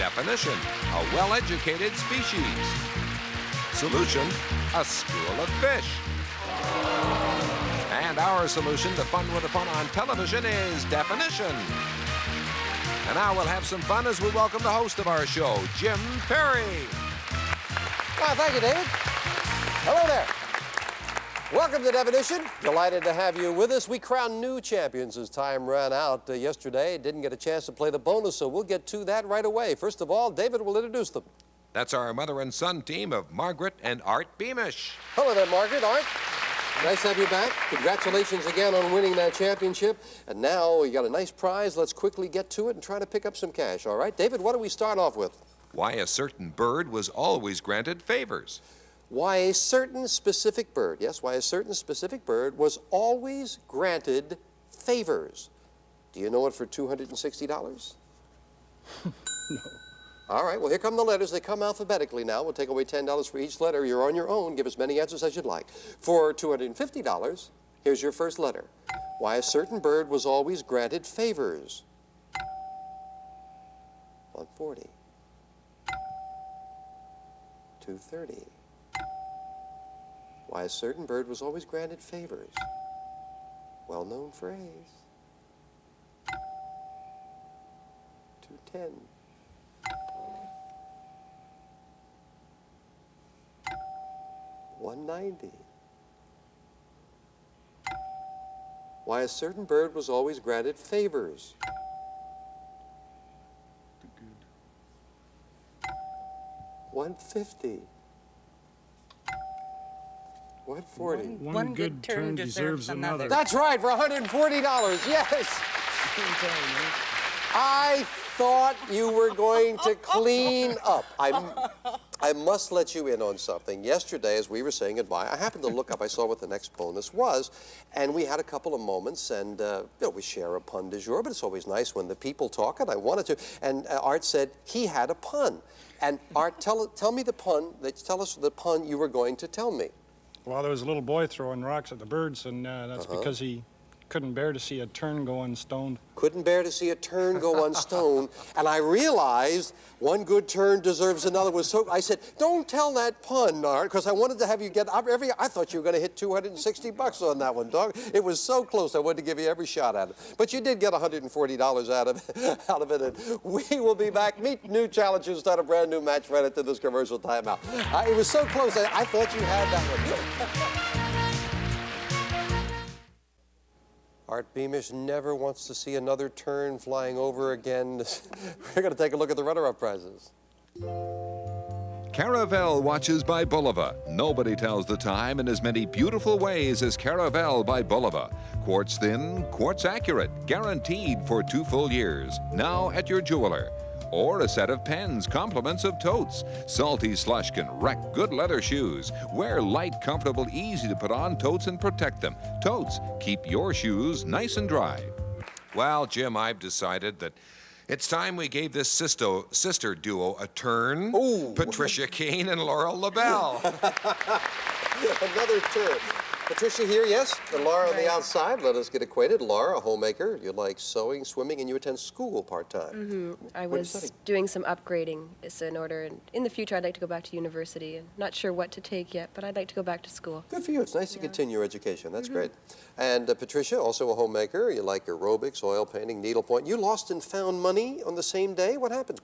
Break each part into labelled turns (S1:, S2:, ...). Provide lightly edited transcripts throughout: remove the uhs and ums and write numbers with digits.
S1: Definition: a well-educated species. Solution: a school of fish. And our solution to fun with the fun on television is definition. And now we'll have some fun as we welcome the host of our show, Jim Perry.
S2: Well, thank you, David. Hello there. Welcome to Definition. Delighted to have you with us. We crowned new champions as time ran out yesterday. Didn't get a chance to play the bonus, so we'll get to that right away. First of all, David will introduce them.
S1: That's our mother and son team of Margaret and Art Beamish.
S2: Hello there, Margaret. Art, nice to have you back. Congratulations again on winning that championship. And now you got a nice prize. Let's quickly get to it and try to pick up some cash, all right? David, what do we start off with?
S1: Why a certain bird was always granted favors.
S2: Why a certain specific bird, yes, why a certain specific bird was always granted favors. Do you know it for $260?
S3: No.
S2: All right, well, here come the letters. They come alphabetically now. We'll take away $10 for each letter. You're on your own. Give as many answers as you'd like. For $250, here's your first letter. Why a certain bird was always granted favors. 140. 230. Why a certain bird was always granted favors. Well-known phrase. 210. 190. Why a certain bird was always granted favors. 150. 140.
S3: One good turn deserves another.
S2: That's right, for $140. Yes. I thought you were going to clean up. I must let you in on something. Yesterday, as we were saying goodbye, I happened to look up. I saw what the next bonus was, and we had a couple of moments, and we share a pun du jour, but it's always nice when the people talk, and I wanted to. And Art said he had a pun. And Art, tell me the pun. Tell us the pun you were going to tell me.
S3: Well, there was a little boy throwing rocks at the birds, and that's because he couldn't bear to see a tern go unstoned.
S2: Couldn't bear to see a tern go unstoned. And I realized one good turn deserves another. I said, don't tell that pun, Art, because I wanted to have you get I thought you were going to hit $260 on that one, dog. It was so close. I wanted to give you every shot at it. But you did get $140 out of it. And we will be back. Meet new challengers. Start a brand new match right after this commercial timeout. It was so close. I thought you had that one. Art Beamish never wants to see another tern flying over again. We're going to take a look at the runner-up prizes.
S1: Caravelle watches by Bulova. Nobody tells the time in as many beautiful ways as Caravelle by Bulova. Quartz thin, quartz accurate, guaranteed for 2 full years. Now at your jeweler. Or a set of pens, compliments of totes. Salty Slushkin, wreck good leather shoes. Wear light, comfortable, easy to put on totes and protect them. Totes, keep your shoes nice and dry. Well, Jim, I've decided that it's time we gave this sister duo a turn.
S2: Ooh.
S1: Patricia Kane and Laurel LaBelle.
S2: Another turn. Patricia here, yes, and Laura on the outside. Let us get acquainted. Laura, a homemaker. You like sewing, swimming, and you attend school part-time.
S4: Mm-hmm. I
S2: What are you
S4: was
S2: studying?
S4: doing some upgrading in order, and in the future I'd like to go back to university, and not sure what to take yet, but I'd like to go back to school.
S2: Good for you. It's nice to continue your education. That's great. And Patricia, also a homemaker. You like aerobics, oil painting, needlepoint. You lost and found money on the same day. What happened?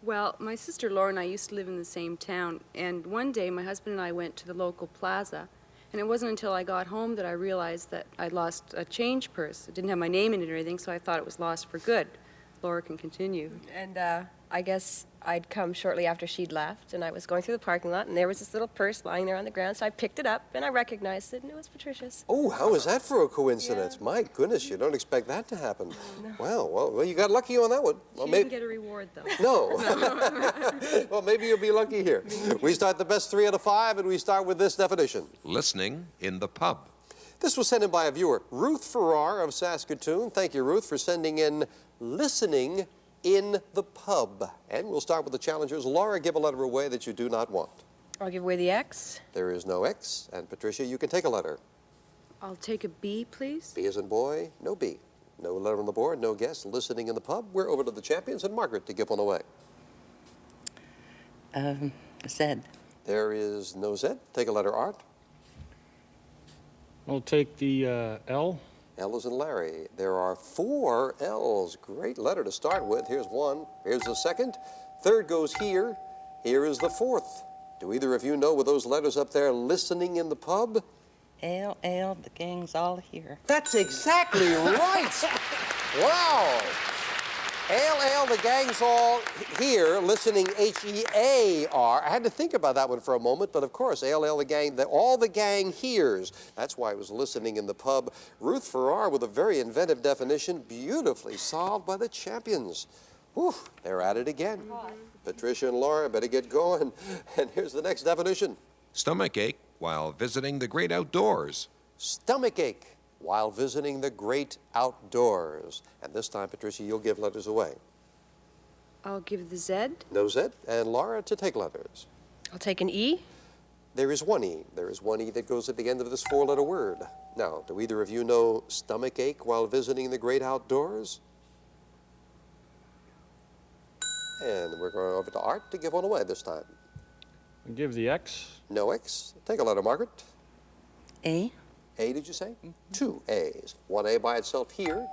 S5: Well, my sister Laura and I used to live in the same town, and one day my husband and I went to the local plaza, and it wasn't until I got home that I realized that I'd lost a change purse. It didn't have my name in it or anything, so I thought it was lost for good. Laura can continue.
S4: And I guess I'd come shortly after she'd left, and I was going through the parking lot, and there was this little purse lying there on the ground, so I picked it up, and I recognized it, and it was Patricia's.
S2: Oh, how is that for a coincidence?
S4: Yeah.
S2: My goodness, you don't expect that to happen. No. Well, you got lucky on that one. Well,
S5: She didn't get a reward, though.
S2: No. Well, maybe you'll be lucky here. We start the best 3 out of 5, and we start with this definition.
S1: Listening in the pub.
S2: This was sent in by a viewer, Ruth Farrar of Saskatoon. Thank you, Ruth, for sending in listening in the pub. And we'll start with the challengers. Laura, give a letter away that you do not want.
S4: I'll give away the X.
S2: There is no X. And Patricia, you can take a letter.
S5: I'll take a B, please.
S2: B as in boy, no B. No letter on the board, no guess. Listening in the pub. We're over to the champions and Margaret to give one away.
S6: Zed.
S2: There is no Z. Take a letter, Art.
S3: We'll take the L.
S2: L is in Larry. There are 4 L's. Great letter to start with. Here's one. Here's the second. Third goes here. Here is the fourth. Do either of you know with those letters up there listening in the pub?
S6: L, the gang's all here.
S2: That's exactly right. Wow. L, the gang's all here, listening H-E-A-R. I had to think about that one for a moment, but of course, L, the gang, all the gang hears. That's why it was listening in the pub. Ruth Farrar with a very inventive definition, beautifully solved by the champions. Whew, they're at it again. Patricia and Laura better get going. And here's the next definition.
S1: Stomachache while visiting the great outdoors.
S2: Stomachache while visiting the great outdoors. And this time, Patricia, you'll give letters away.
S5: I'll give the Z.
S2: No Z, and Laura to take letters.
S4: I'll take an E.
S2: There is one E. There is one E that goes at the end of this 4-letter word. Now, do either of you know stomachache while visiting the great outdoors? And we're going over to Art to give one away this time.
S3: We'll give the X.
S2: No X. Take a letter, Margaret.
S6: A.
S2: A, did you say? 2 A's. 1 A by itself here.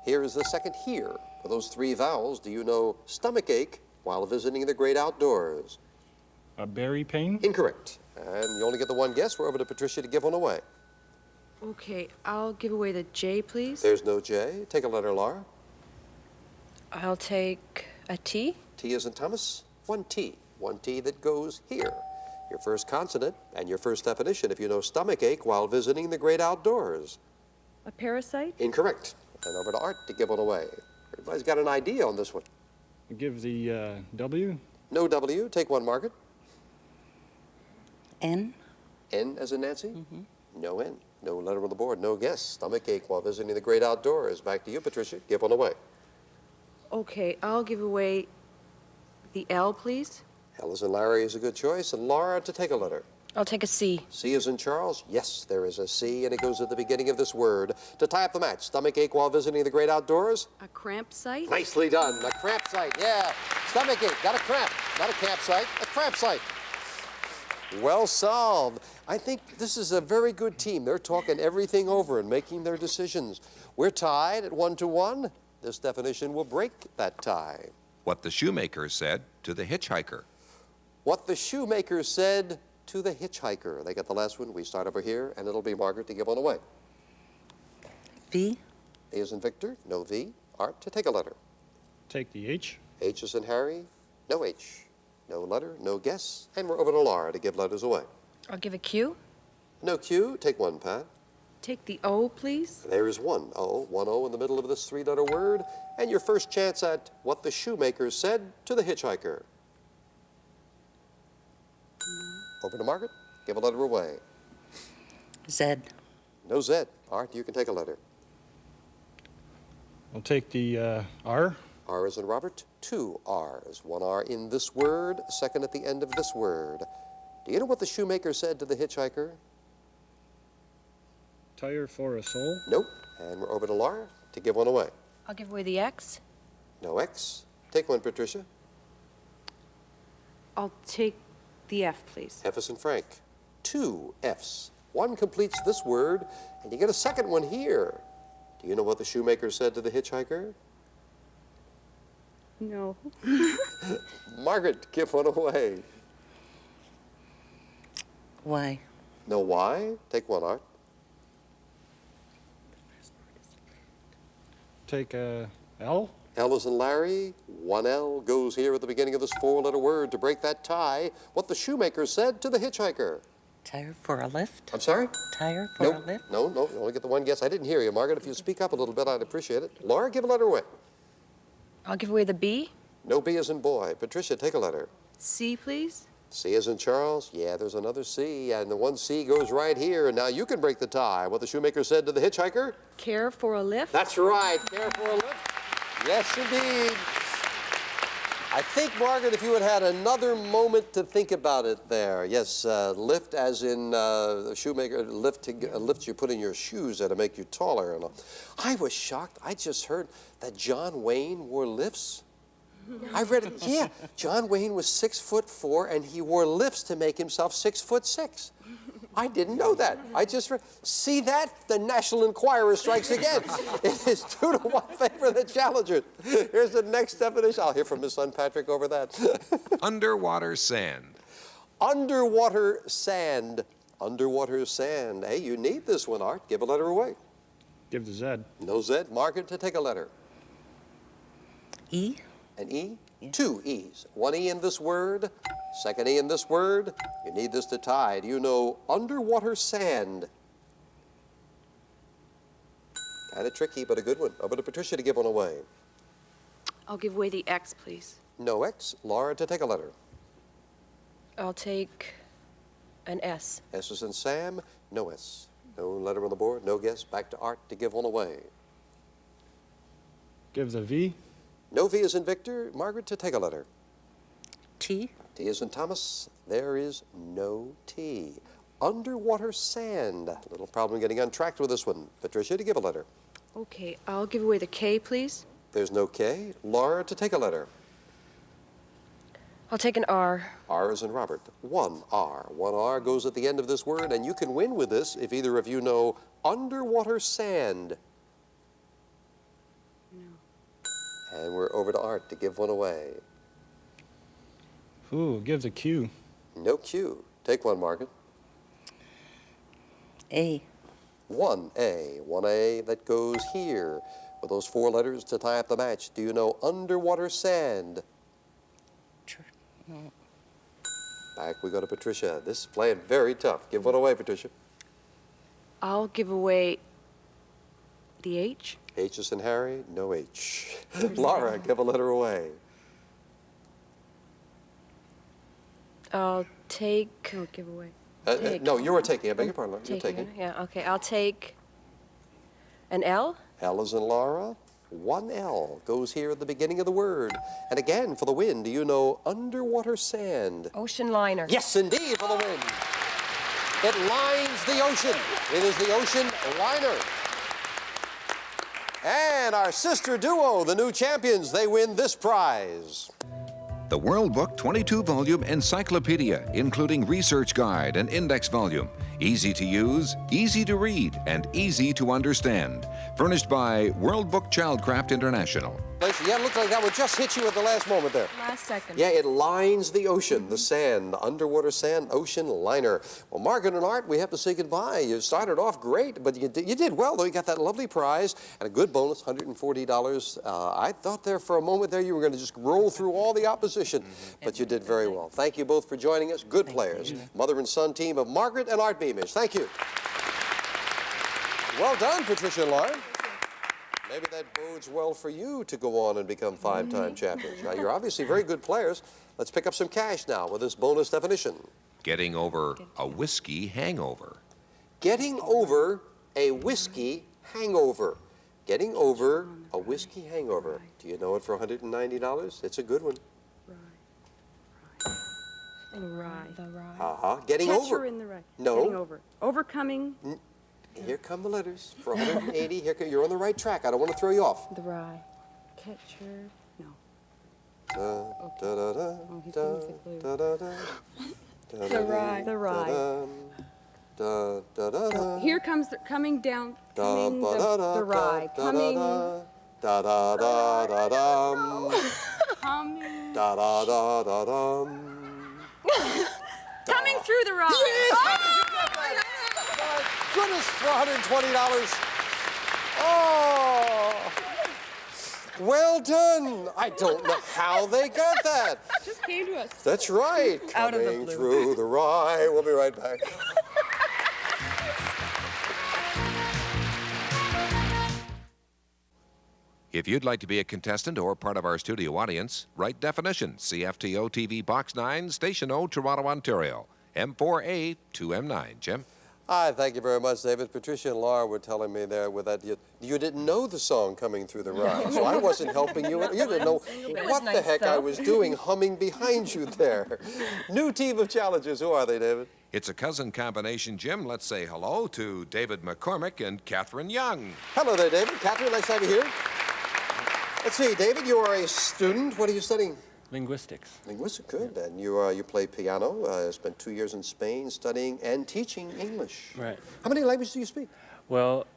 S2: Here is the second here. For those 3 vowels, do you know stomachache while visiting the great outdoors?
S3: A berry pain.
S2: Incorrect. And you only get the one guess. We're over to Patricia to give one away.
S5: Okay, I'll give away the J, please.
S2: There's no J. Take a letter, Laura.
S4: I'll take a T.
S2: T as in Thomas. 1 T. 1 T that goes here. Your first consonant and your first definition if you know stomachache while visiting the great outdoors.
S5: A parasite?
S2: Incorrect. And over to Art to give one away. Everybody's got an idea on this one.
S3: We'll give the W.
S2: No W. Take one, Margaret.
S6: N.
S2: N as in Nancy? No N. No letter on the board. No guess. Stomachache while visiting the great outdoors. Back to you, Patricia. Give one away.
S5: Okay, I'll give away the L, please.
S2: L as in Larry is a good choice. And Laura to take a letter.
S4: I'll take a C.
S2: C as in Charles? Yes, there is a C, and it goes at the beginning of this word. To tie up the match, stomachache while visiting the great outdoors?
S5: A cramp site?
S2: Nicely done. A cramp site, yeah. Stomachache, got a cramp. Not a campsite, a cramp site. Well solved. I think this is a very good team. They're talking everything over and making their decisions. We're tied at 1-1. This definition will break that tie.
S1: What the shoemaker said to the hitchhiker.
S2: What the shoemaker said to the hitchhiker. They got the last one. We start over here, and it'll be Margaret to give one away.
S6: V.
S2: A is in Victor, no V. Art to take a letter.
S3: Take the H.
S2: H is in Harry, no H. No letter, no guess. And we're over to Laura to give letters away.
S4: I'll give a Q.
S2: No Q, take one, Pat.
S5: Take the O, please.
S2: There is one O in the middle of this 3-letter word. And your first chance at what the shoemaker said to the hitchhiker. Over to Margaret, give a letter away.
S6: Z.
S2: No Z. Art, you can take a letter.
S3: We'll take the R.
S2: R is in Robert, 2 R's. 1 R in this word, second at the end of this word. Do you know what the shoemaker said to the hitchhiker?
S3: Tire for a soul.
S2: Nope. And we're over to Laura to give one away.
S4: I'll give away the X.
S2: No X. Take one, Patricia.
S5: I'll take the F, please.
S2: F is in Frank. 2 F's. 1 completes this word, and you get a second one here. Do you know what the shoemaker said to the hitchhiker?
S5: No.
S2: Margaret, give one away.
S6: Y.
S2: No Y? Take one, Art.
S3: Take a L.
S2: L is in Larry. 1 L goes here at the beginning of this 4-letter word to break that tie. What the shoemaker said to the hitchhiker.
S6: Tire for a lift.
S2: I'm sorry?
S6: Tire for a lift.
S2: No, you only get the one guess. I didn't hear you, Margaret. If you speak up a little bit, I'd appreciate it. Laura, give a letter away.
S4: I'll give away the B.
S2: No B as in boy. Patricia, take a letter.
S5: C, please.
S2: C as in Charles. Yeah, there's another C, and the one C goes right here, and now you can break the tie. What the shoemaker said to the hitchhiker?
S5: Care for a lift?
S2: That's right. Care for a lift. Yes, indeed. I think, Margaret, if you had had another moment to think about it there. Yes, lift as in shoemaker, lifts you put in your shoes that to make you taller. And I was shocked. I just heard that John Wayne wore lifts. I read it. Yeah, John Wayne was 6'4", and he wore lifts to make himself 6'6". I didn't know that. I just read. See that? The National Enquirer strikes again. It is 2-1 favor of the challengers. Here's the next definition. I'll hear from his son Patrick over that.
S1: Underwater sand.
S2: Underwater sand. Underwater sand. Hey, you need this one, Art. Give a letter away.
S3: Give the Z.
S2: No Z. Margaret, to take a letter.
S6: E?
S2: An E? 2 E's. 1 E in this word, 2nd E in this word. You need this to tie. Do you know underwater sand? Kind of tricky, but a good one. Over to Patricia to give one away.
S5: I'll give away the X, please.
S2: No X. Laura, to take a letter.
S4: I'll take an S.
S2: S is in Sam. No S. No letter on the board. No guess. Back to Art to give one away.
S3: Give the V.
S2: No V is in Victor. Margaret, to take a letter.
S6: T?
S2: T is in Thomas. There is no T. Underwater sand. A little problem getting untracked with this one. Patricia, to give a letter.
S5: Okay, I'll give away the K, please.
S2: There's no K. Laura, to take a letter.
S4: I'll take an R.
S2: R is in Robert. 1 R. 1 R goes at the end of this word, and you can win with this if either of you know underwater sand. No. And we're over to Art to give one away.
S3: Ooh, give the Q.
S2: No Q. Take one, Margaret.
S6: A?
S2: 1A. 1A that goes here with those 4 letters to tie up the match. Do you know underwater sand?
S6: No.
S2: Back we go to Patricia. This is playing very tough. Give one away, Patricia.
S5: I'll give away the H.
S2: H is in Harry. No H. Laura, give a letter away.
S4: I'll take.
S5: No, give away.
S4: Take.
S2: No, you were taking. I beg your pardon, Laura. You're
S4: Taking
S2: taking.
S4: it? Yeah, okay. I'll take an L.
S2: L is in Laura. 1 L goes here at the beginning of the word. And again, for the win, do you know underwater sand?
S4: Ocean liner.
S2: Yes, indeed, for the win. It lines the ocean. It is the ocean liner. And our sister duo, the new champions, they win this prize.
S1: The World Book 22-volume encyclopedia, including research guide and index volume. Easy to use, easy to read, and easy to understand. Furnished by World Book Childcraft International.
S2: Yeah, it looked like that one just hit you at the last moment there.
S4: Last second.
S2: Yeah, it lines the ocean, the sand, the underwater sand, ocean liner. Well, Margaret and Art, we have to say goodbye. You started off great, but you did well, though. You got that lovely prize and a good bonus, $140. I thought there for a moment there you were going to just roll through all the opposition, but you did very well. Thank you both for joining us. Good players. Mother and son team of Margaret and Art Beamish. Thank you. Well done, Patricia and Lauren. Maybe that bodes well for you to go on and become 5-time champions. Now, you're obviously very good players. Let's pick up some cash now with this bonus definition.
S1: Getting over a whiskey hangover.
S2: Getting over a whiskey hangover. Getting over a whiskey hangover. Do you know it for $190? It's a good one.
S5: Rye.
S4: The rye.
S2: Uh-huh. Getting
S5: Catcher
S2: over.
S5: in the rye.
S2: No.
S5: Getting over. Overcoming.
S2: Here come the letters for 180. You're on the right track. I don't want to throw you off.
S4: The rye.
S5: Catcher. No.
S2: Da-da-da,
S5: he's gonna say blue.
S2: da-da-da,
S4: The rye. The rye.
S2: da-da-da.
S5: Here comes coming down. Coming the rye. Coming.
S2: Da-da-da-da-dum.
S5: Coming.
S2: Da-da-da-da-dum.
S5: Coming through the rye.
S2: Goodness, for $120. Oh, well done. I don't know how they got that.
S5: Just came to us.
S2: That's right.
S4: Out of the
S2: Coming
S4: blue.
S2: through the rye. We'll be right back.
S1: If you'd like to be a contestant or part of our studio audience, write definition, CFTO TV Box 9, Station O, Toronto, Ontario, M4A 2M9. Jim?
S2: Hi, thank you very much, David. Patricia and Laura were telling me there with that you didn't know the song Coming Through the Rye, so I wasn't helping you. You didn't know what the
S4: nice,
S2: heck I
S4: though.
S2: was doing humming behind you there. New team of challengers. Who are they, David?
S1: It's a cousin combination, Jim. Let's say hello to David McCormick and Catherine Young.
S2: Hello there, David. Catherine, nice to have you here. Let's see, David, you are a student. What are you studying?
S7: Linguistics.
S2: Linguistics, good. And you play piano. Spent 2 years in Spain studying and teaching English.
S7: Right.
S2: How many languages do you speak?
S7: Well,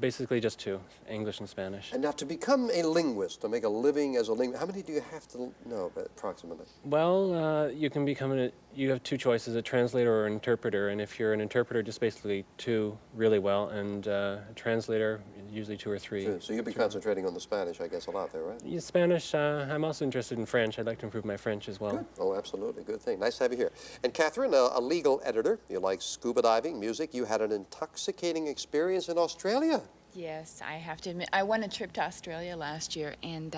S7: basically just two, English and Spanish.
S2: And now to become a linguist, to make a living as a linguist, how many do you have to know approximately?
S7: Well, you can become you have two choices, a translator or an interpreter. And if you're an interpreter, just basically two really well, and a translator, usually two or three.
S2: So you'll be concentrating on the Spanish, I guess, a lot there, right?
S7: Yeah, Spanish, I'm also interested in French. I'd like to improve my French as well.
S2: Good. Oh, absolutely. Good thing. Nice to have you here. And Catherine, a legal editor. You like scuba diving, music. You had an intoxicating experience in Australia.
S8: Yes, I have to admit, I won a trip to Australia last year, and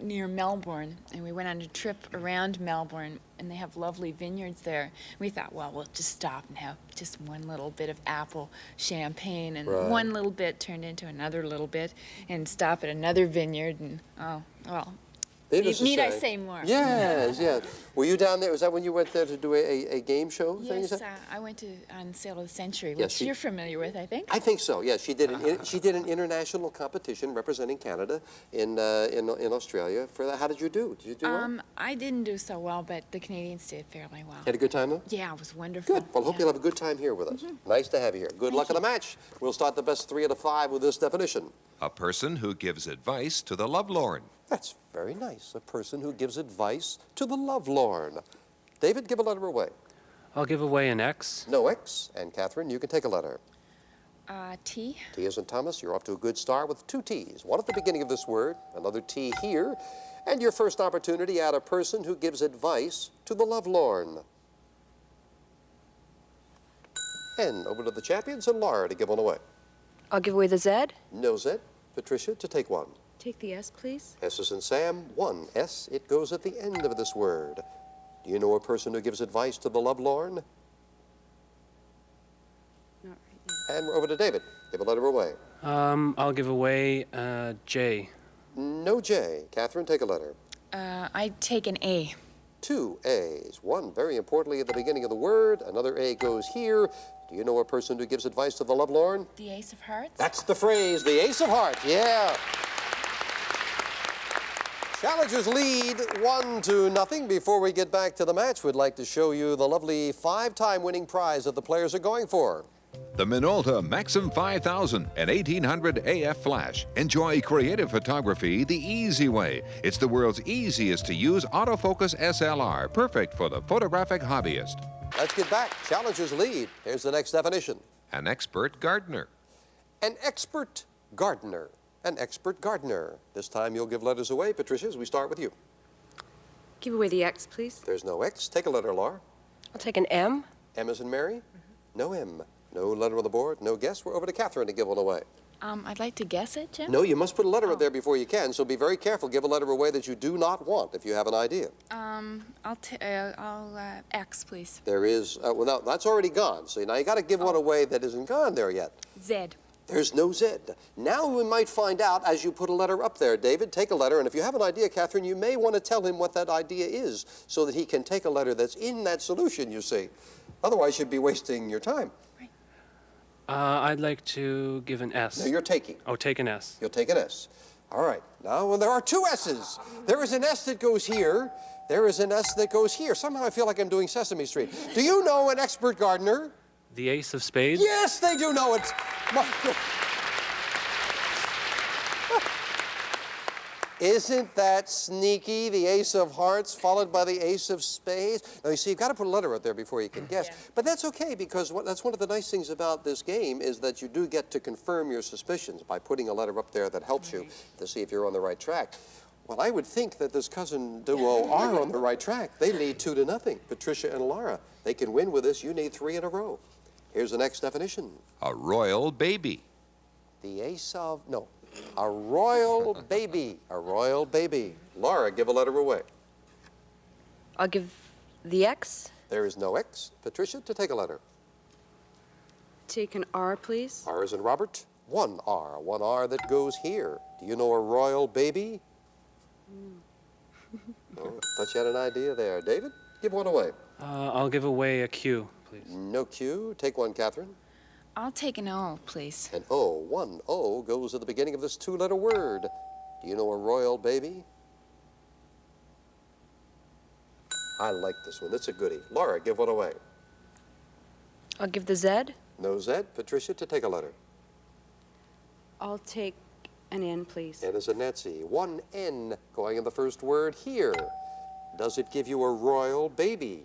S8: near Melbourne, and we went on a trip around Melbourne, and they have lovely vineyards there. We thought, well, we'll just stop and have just one little bit of apple champagne, and
S2: Right.
S8: one little bit turned into another little bit, and stop at another vineyard, and oh, well.
S2: Needless to
S8: Need I say more?
S2: Yes, yes. Were you down there? Was that when you went there to do a game show thing? you
S8: Yes,
S2: said?
S8: I went on Sail of the Century,
S2: Yes,
S8: which you're familiar with, I think.
S2: I think so. Yes, she did. She did an international competition representing Canada in Australia. For that, how did you do? Did you do well?
S8: I didn't do so well, but the Canadians did fairly well.
S2: Had a good time though.
S8: Yeah, it was wonderful.
S2: Good. Well, hope
S8: yeah.
S2: you'll have a good time here with us. Nice to have you here. Good luck in the match. We'll start the best 3 out of 5 with this definition.
S1: A person who gives advice to the lovelorn.
S2: That's very nice. A person who gives advice to the lovelorn. David, give a letter away.
S7: I'll give away an X.
S2: No X. And Catherine, you can take a letter.
S8: T.
S2: T as in Thomas. You're off to a good start with 2 T's. One at the beginning of this word, another T here. And your first opportunity, add a person who gives advice to the lovelorn. And over to the champions and Laura to give one away.
S4: I'll give away the Z.
S2: No Z. Patricia to take one.
S5: Take the S, please.
S2: S as in Sam, 1 S. It goes at the end of this word. Do you know a person who gives advice to the lovelorn?
S5: Not right yet.
S2: And we're over to David. Give a letter away.
S7: I'll give away J.
S2: No J. Catherine, take a letter.
S8: I'd take an A.
S2: 2 A's. One very importantly at the beginning of the word. Another A goes here. Do you know a person who gives advice to the lovelorn?
S8: The Ace of Hearts?
S2: That's the phrase, the Ace of Hearts. Yeah. Challengers lead 1-0. Before we get back to the match, we'd like to show you the lovely 5-time winning prize that the players are going for.
S1: The Minolta Maxim 5000 and 1800 AF Flash. Enjoy creative photography the easy way. It's the world's easiest to use autofocus SLR, perfect for the photographic hobbyist.
S2: Let's get back. Challengers lead. Here's the next definition.
S1: An expert gardener.
S2: An expert gardener. An expert gardener. This time you'll give letters away. Patricia, as we start with you.
S5: Give away the X, please.
S2: There's no X. Take a letter, Laura.
S4: I'll take an M.
S2: M as in Mary? No M. No letter on the board. No guess. We're over to Catherine to give one away.
S8: I'd like to guess it, Jim.
S2: No, you must put a letter up there before you can, so be very careful. Give a letter away that you do not want if you have an idea.
S8: I'll X, please.
S2: There is, well, now, that's already gone. So now you got to give one away that isn't gone there yet.
S8: Z.
S2: There's no Z. Now we might find out as you put a letter up there. David, take a letter, and if you have an idea, Catherine, you may want to tell him what that idea is so that he can take a letter that's in that solution, you see. Otherwise, you'd be wasting your time.
S7: I'd like to give an S.
S2: No, you're taking.
S7: Oh, take an S.
S2: You'll take an S. All right. Now, well, there are 2 S's. There is an S that goes here. There is an S that goes here. Somehow I feel like I'm doing Sesame Street. Do you know an expert gardener?
S7: The Ace of Spades?
S2: Yes, they do know it. My God. Isn't that sneaky? The Ace of Hearts followed by the Ace of Spades. Now, you see, you've got to put a letter out there before you can guess.
S8: Yeah.
S2: But that's okay, because that's one of the nice things about this game is that you do get to confirm your suspicions by putting a letter up there that helps you to see if you're on the right track. Well, I would think that this cousin duo are on the right track. They lead 2-0. Patricia and Laura, they can win with this. You need 3 in a row. Here's the next definition.
S1: A royal baby.
S2: The Ace of, no, a royal baby. A royal baby. Laura, give a letter away.
S4: I'll give the X.
S2: There is no X. Patricia, to take a letter.
S5: Take an R, please.
S2: R as in Robert. 1 R. 1 R that goes here. Do you know a royal baby? Oh, thought you had an idea there. David, give one away.
S7: I'll give away a Q, please.
S2: No Q. Take one, Catherine.
S8: I'll take an O, please.
S2: An O. One O goes at the beginning of this two-letter word. Do you know a royal baby? I like this one. That's a goodie. Laura, give one away.
S4: I'll give the Z.
S2: No Z. Patricia, to take a letter.
S5: I'll take an N, please.
S2: N is a Nancy. One N going in the first word here. Does it give you a royal baby?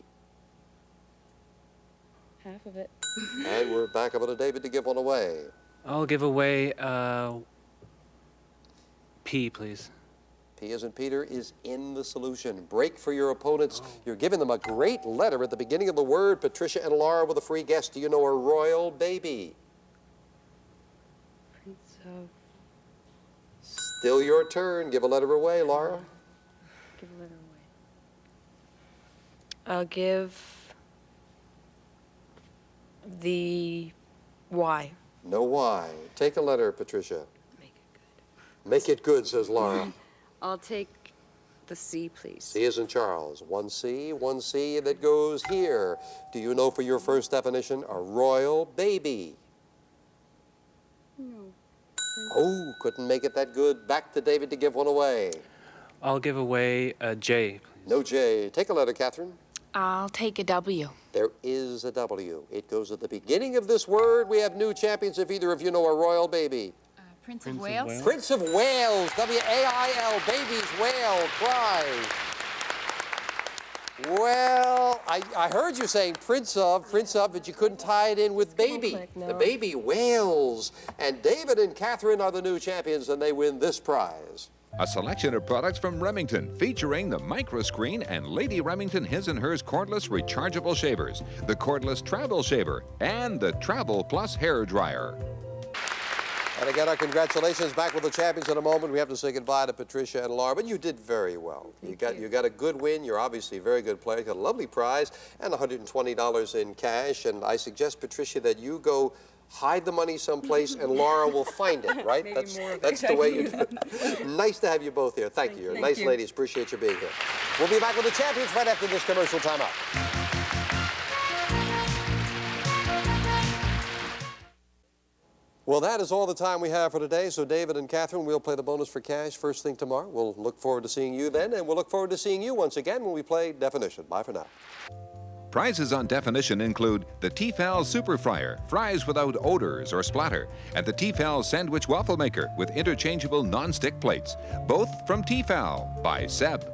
S4: Half of it.
S2: And we're back over to David to give one away.
S7: I'll give away P, please.
S2: P as in Peter is in the solution. Break for your opponents. You're giving them a great letter at the beginning of the word. Patricia and Laura with a free guess. Do you know a royal baby?
S5: Prince of...
S2: Still your turn. Give a letter away, Laura.
S5: Give a letter away.
S4: I'll give the Y.
S2: No Y. Take a letter, Patricia.
S5: Make it good.
S2: Make it good, says Laura.
S5: I'll take the C, please.
S2: C as in Charles. One C that goes here. Do you know for your first definition a royal baby?
S5: No.
S2: Oh, couldn't make it that good. Back to David to give one away.
S7: I'll give away a J, please.
S2: No J. Take a letter, Catherine.
S8: I'll take a W.
S2: There is a W. It goes at the beginning of this word. We have new champions if either of you know a royal baby.
S8: Prince of Wales?
S2: Prince of Wales, W-A-I-L, baby's whale, cries. Well, I heard you saying Prince of, but you couldn't tie it in with baby.
S4: Click, no.
S2: The baby whales. And David and Catherine are the new champions, and they win this prize.
S1: A selection of products from Remington featuring the Microscreen and Lady Remington His and Hers cordless rechargeable shavers, the cordless travel shaver, and the Travel Plus hair dryer.
S2: And again, our congratulations. Back with the champions in a moment. We have to say goodbye to Patricia and Laura, but you did very well. You got a good win. You're obviously a very good player. You got a lovely prize and $120 in cash. And I suggest, Patricia, that you go hide the money someplace and Laura will find it, right? That's the way you do it. Nice to have you both here. Thank you. You're nice ladies. Appreciate you being here. We'll be back with the champions right after this commercial timeout. Well, that is all the time we have for today. So David and Catherine, we'll play the bonus for cash first thing tomorrow. We'll look forward to seeing you then, and we'll look forward to seeing you once again when we play Definition. Bye for now.
S1: Prizes on Definition include the Tefal Super Fryer, fries without odors or splatter, and the Tefal Sandwich Waffle Maker with interchangeable non-stick plates, both from Tefal by Seb.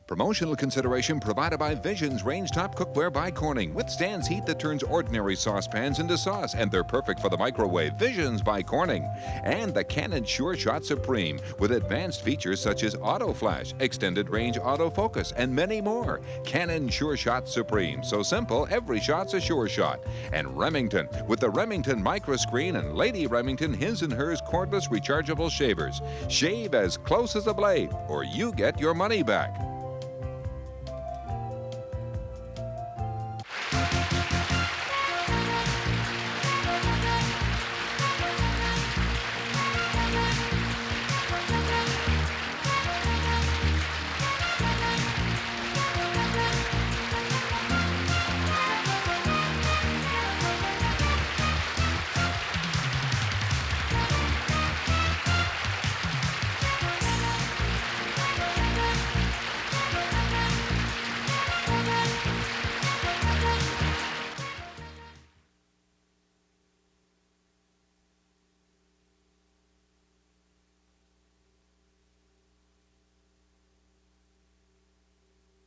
S1: Promotional consideration provided by Visions Range Top Cookware by Corning. Withstands heat that turns ordinary saucepans into sauce, and they're perfect for the microwave. Visions by Corning. And the Canon Sure Shot Supreme with advanced features such as auto flash, extended range autofocus, and many more. Canon Sure Shot Supreme. So simple, every shot's a sure shot. And Remington with the Remington Microscreen and Lady Remington His and Hers cordless rechargeable shavers. Shave as close as a blade, or you get your money back.